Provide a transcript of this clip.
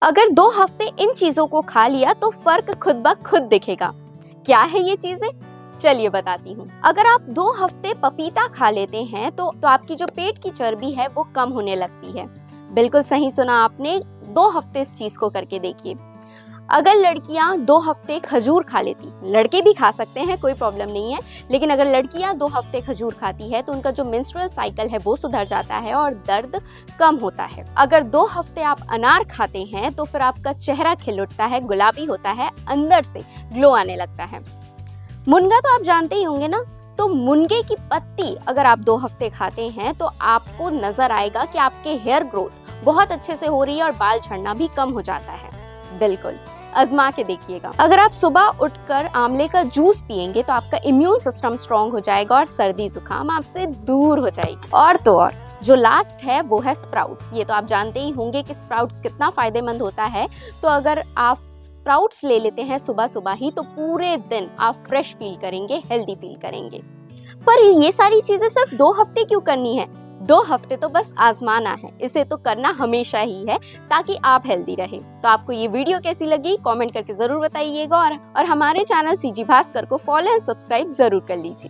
अगर 2 हफ्ते इन चीजों को खा लिया तो फर्क खुद ब खुद दिखेगा। क्या है ये चीजें? चलिए बताती हूँ। अगर आप 2 हफ्ते पपीता खा लेते हैं तो आपकी जो पेट की चर्बी है वो कम होने लगती है। बिल्कुल सही सुना आपने। 2 हफ्ते इस चीज को करके देखिए। अगर लड़कियां 2 हफ्ते खजूर खा लेती, लड़के भी खा सकते हैं, कोई प्रॉब्लम नहीं है, लेकिन अगर लड़कियां 2 हफ्ते खजूर खाती है तो उनका जो मेंस्ट्रुअल साइकिल है वो सुधर जाता है और दर्द कम होता है। अगर 2 हफ्ते आप अनार खाते हैं तो फिर आपका चेहरा खिल उठता है, गुलाबी होता है, अंदर से ग्लो आने लगता है। मुनगा तो आप जानते ही होंगे ना। तो मुनगे की पत्ती अगर आप 2 हफ्ते खाते हैं तो आपको नजर आएगा कि आपके हेयर ग्रोथ बहुत अच्छे से हो रही है और बाल झड़ना भी कम हो जाता है। बिल्कुल आजमा के देखिएगा। अगर आप सुबह उठकर आंवले का जूस पिएंगे तो आपका इम्यून सिस्टम स्ट्रांग हो जाएगा और सर्दी जुकाम आपसे दूर हो जाएगी। और तो और जो लास्ट है वो है स्प्राउट्स। ये तो आप जानते ही होंगे कि स्प्राउट्स कितना फायदेमंद होता है। तो अगर आप स्प्राउट्स ले लेते हैं सुबह सुबह ही तो पूरे दिन आप फ्रेश फील करेंगे, हेल्दी फील करेंगे। पर ये सारी चीजें सिर्फ 2 हफ्ते क्यों करनी है? 2 हफ्ते तो बस आजमाना है, इसे तो करना हमेशा ही है ताकि आप हेल्दी रहे। तो आपको ये वीडियो कैसी लगी कमेंट करके जरूर बताइएगा और हमारे चैनल सीजी भास्कर को फॉलो एंड सब्सक्राइब जरूर कर लीजिए।